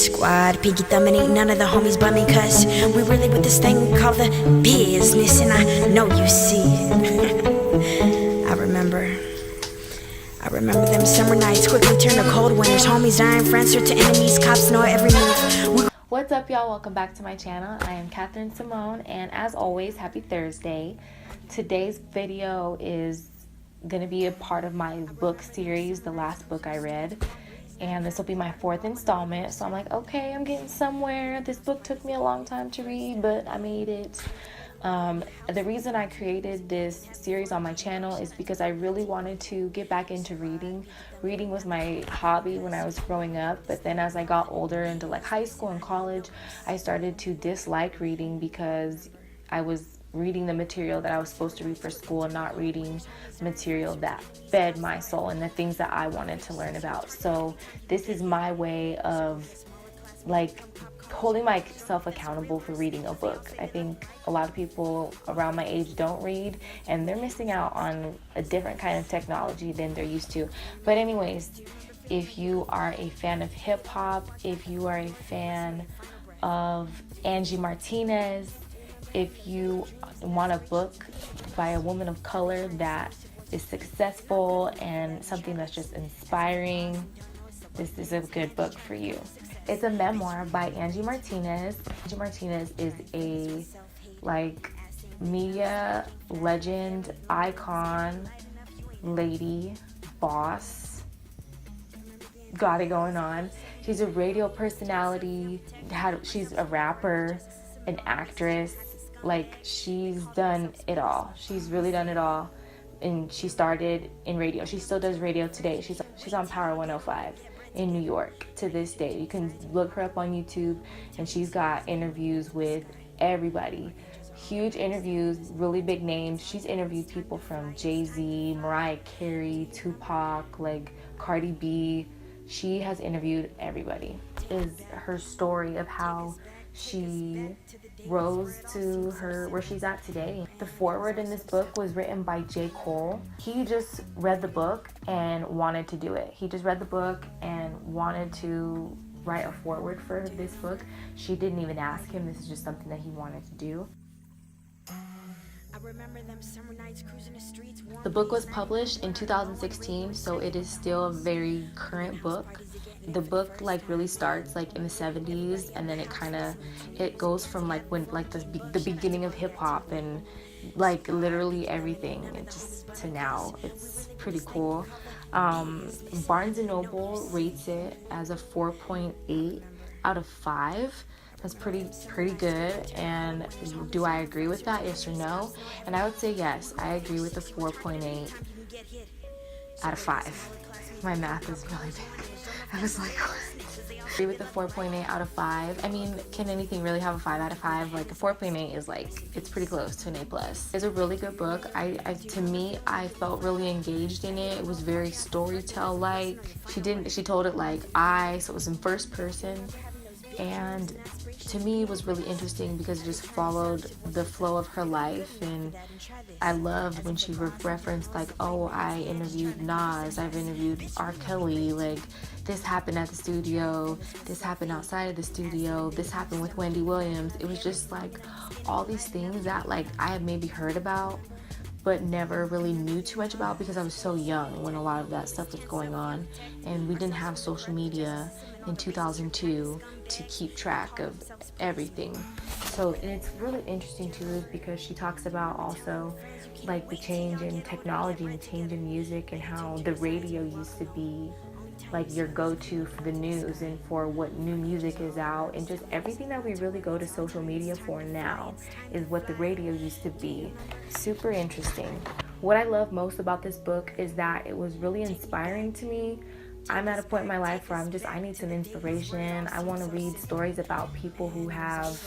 Squad, pinky thumbing, ain't none of the homies bumming, cuz we really with this thing called the business, and I know you see it. I remember them summer nights quickly turn to cold winters, homies dying, friends turn to enemies, cops know every move. What's up, y'all? Welcome back to my channel. I am Catherine Simone, and as always, happy Thursday. Today's video is gonna be a part of my book series, the last book I read. And this will be my 4th installment, so I'm like, okay, I'm getting somewhere. This book took me a long time to read, but I made it. The reason I created this series on my channel is because I really wanted to get back into reading. Reading was my hobby when I was growing up, but then as I got older into like high school and college, I started to dislike reading because I was reading the material that I was supposed to read for school and not reading material that fed my soul and the things that I wanted to learn about. So this is my way of like holding myself accountable for reading a book. I think a lot of people around my age don't read, and they're missing out on a different kind of technology than they're used to. But anyways, if you are a fan of hip hop, if you are a fan of Angie Martinez, if you want a book by a woman of color that is successful and something that's just inspiring, this is a good book for you. It's a memoir by Angie Martinez. Angie Martinez is a media legend, icon, lady, boss, got it going on. She's a radio personality, she's a rapper, an actress. She's done it all. She's really done it all. And she started in radio. She still does radio today. She's on Power 105 in New York to this day. You can look her up on YouTube, and she's got interviews with everybody. Huge interviews, really big names. She's interviewed people from Jay-Z, Mariah Carey, Tupac, Cardi B. She has interviewed everybody. Is her story of how she rose to where she's at today. The foreword in this book was written by J. Cole. He just read the book and wanted to do it. He just read the book and wanted to write a foreword for this book. She didn't even ask him. This is just something that he wanted to do. The book was published in 2016, so it is still a very current book. The book really starts in the 70s, and then it goes from when the beginning of hip hop and literally everything to now. It's pretty cool. Barnes & Noble rates it as a 4.8 out of 5. That's pretty good. And do I agree with that? Yes or no? And I would say yes, I agree with the 4.8 out of 5. My math is really big. I was like, what? I agree with the 4.8 out of 5. I mean, can anything really have a 5 out of 5? A 4.8 is it's pretty close to an A+. It's a really good book. To me, I felt really engaged in it. It was very storytell-like. She told it so it was in first person. And to me, it was really interesting because it just followed the flow of her life. And I loved when she referenced I interviewed Nas, I've interviewed R. Kelly, this happened at the studio, this happened outside of the studio, this happened with Wendy Williams. It was just all these things that I had maybe heard about but never really knew too much about because I was so young when a lot of that stuff was going on, and we didn't have social media in 2002 to keep track of everything. So it's really interesting too because she talks about also the change in technology and the change in music, and how the radio used to be your go-to for the news and for what new music is out, and just everything that we really go to social media for now is what the radio used to be. Super interesting. What I love most about this book is that it was really inspiring to me. I'm at a point in my life where I need some inspiration. I want to read stories about people who have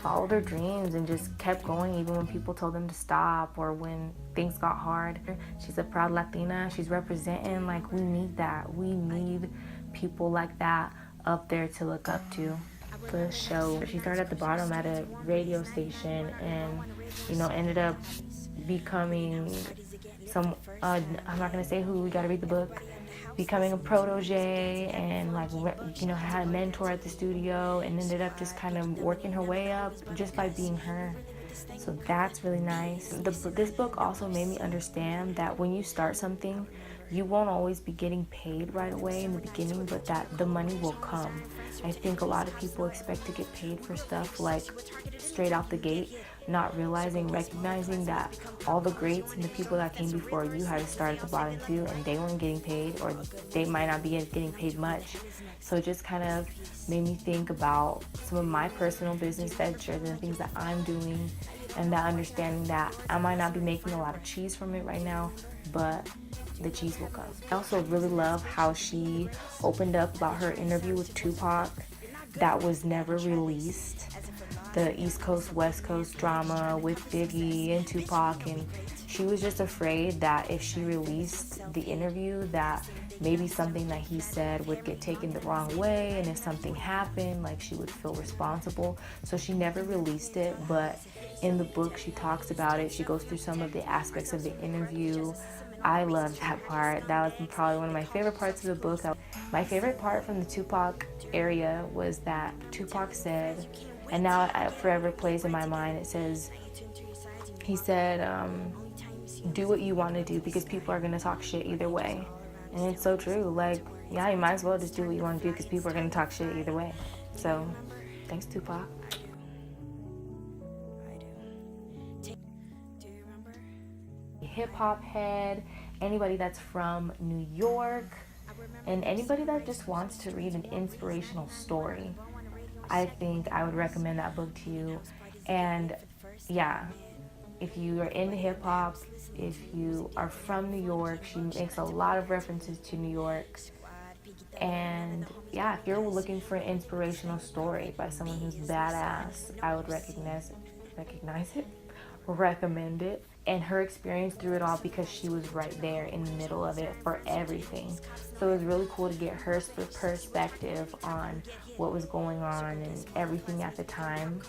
followed their dreams and just kept going even when people told them to stop or when things got hard. She's a proud Latina. She's representing we need that. We need people like that up there to look up to. The show, she started at the bottom at a radio station and ended up becoming I'm not gonna say who, we gotta read the book, becoming a protege and like, you know, had a mentor at the studio and ended up just kind of working her way up just by being her. So that's really nice. This book also made me understand that when you start something, you won't always be getting paid right away in the beginning, but that the money will come. I think a lot of people expect to get paid for stuff like straight out the gate, not recognizing that all the greats and the people that came before you had to start at the bottom too, and they weren't getting paid, or they might not be getting paid much. So it just kind of made me think about some of my personal business ventures and things that I'm doing, and that understanding that I might not be making a lot of cheese from it right now, but the cheese will come. I also really love how she opened up about her interview with Tupac that was never released. The East Coast, West Coast drama with Biggie and Tupac, and she was just afraid that if she released the interview that maybe something that he said would get taken the wrong way, and if something happened, like, she would feel responsible. So she never released it, but in the book she talks about it. She goes through some of the aspects of the interview. I loved that part. That was probably one of my favorite parts of the book. My favorite part from the Tupac area was that Tupac said, and now it forever plays in my mind, he said, do what you want to do because people are going to talk shit either way. And it's so true. Like, yeah, you might as well just do what you want to do because people are going to talk shit either way. So, thanks, Tupac. Hip hop head, anybody that's from New York, and anybody that just wants to read an inspirational story, I think I would recommend that book to you. And yeah, if you are into hip hop, if you are from New York, she makes a lot of references to New York. And yeah, if you're looking for an inspirational story by someone who's badass, I would recommend it. And her experience through it all, because she was right there in the middle of it for everything. So it was really cool to get her perspective on what was going on and everything at the time.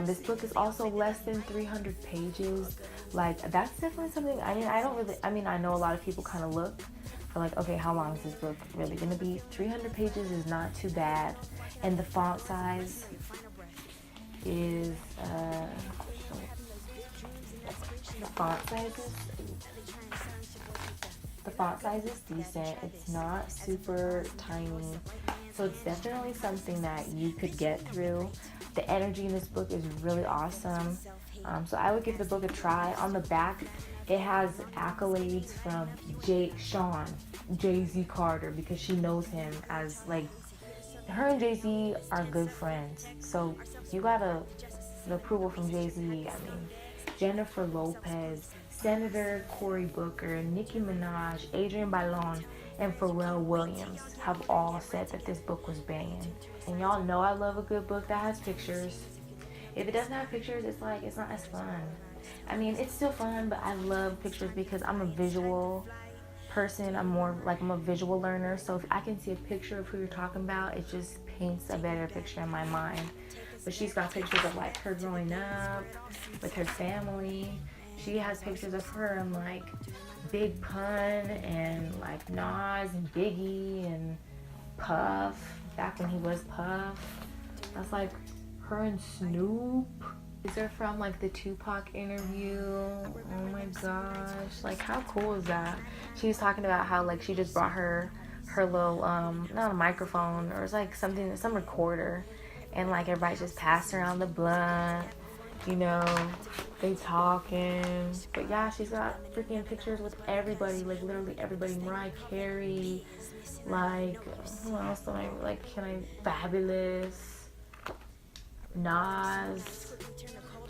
This book is also less than 300 pages. Like, that's definitely something, I know a lot of people kind of look for like, okay, how long is this book really gonna be? 300 pages is not too bad. And the font size is, the font size is decent. It's not super tiny, so it's definitely something that you could get through. The energy in this book is really awesome, so I would give the book a try. On the back, it has accolades from Jay-Z Carter, because she knows him as, like, her and Jay-Z are good friends, so you got the approval from Jay-Z. I mean, Jennifer Lopez, Senator Cory Booker, Nicki Minaj, Adrienne Bailon, and Pharrell Williams have all said that this book was banging. And y'all know I love a good book that has pictures. If it doesn't have pictures, it's not as fun. I mean, it's still fun, but I love pictures because I'm a visual person. I'm a visual learner. So if I can see a picture of who you're talking about, it just paints a better picture in my mind. But she's got pictures of like her growing up with her family. She has pictures of her and like Big Pun and like Nas and Biggie and Puff, back when he was Puff. That's like her and Snoop. These are from like the Tupac interview. Oh my gosh, like how cool is that? She was talking about how like she just brought her little not a microphone, or it's like some recorder, and like everybody just passed around the blunt, you know, they talking. But yeah, she's got freaking pictures with everybody, like literally everybody. Mariah Carey, like who else do I like? Fabulous, Nas,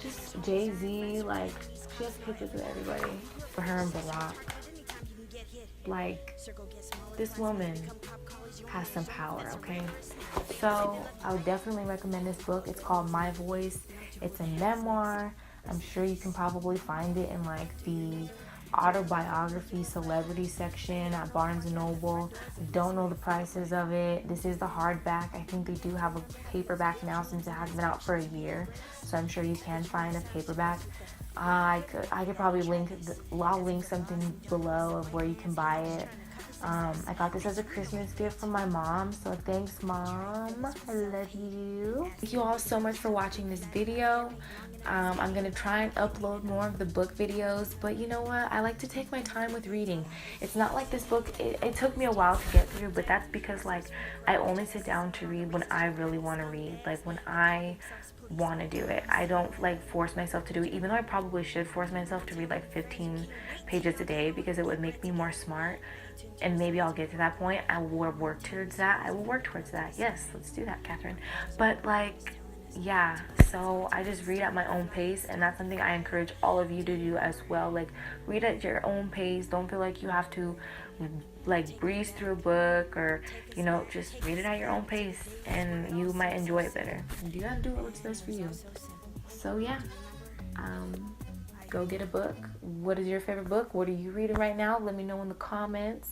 just Jay-Z. Like she has pictures with everybody. For her and Barack, like this woman has some power, okay? So I would definitely recommend this book. It's called My Voice. It's a memoir. I'm sure you can probably find it in like the autobiography celebrity section at Barnes & Noble. I don't know the prices of it. This is the hardback. I think they do have a paperback now since it has been out for a year. So I'm sure you can find a paperback. I could probably I'll link something below of where you can buy it. I got this as a Christmas gift from my mom, so thanks, Mom. I love you. Thank you all so much for watching this video. I'm gonna try and upload more of the book videos, but you know what? I like to take my time with reading. It's not like this book, it took me a while to get through, but that's because like I only sit down to read when I really want to read, like when I want to do it. I don't like force myself to do it, even though I probably should force myself to read like 15 pages a day because it would make me more smart. And maybe I'll get to that point. I will work towards that. I will work towards that. Yes, let's do that, Catherine. But like, yeah, so I just read at my own pace, and that's something I encourage all of you to do as well. Like, read at your own pace. Don't feel like you have to like breeze through a book, or you know, just read it at your own pace and you might enjoy it better. You gotta do what's best for you. So yeah, go get a book. What is your favorite book? What are you reading right now? Let me know in the comments.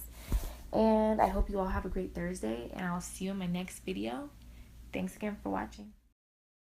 And I hope you all have a great Thursday, and I'll see you in my next video. Thanks again for watching.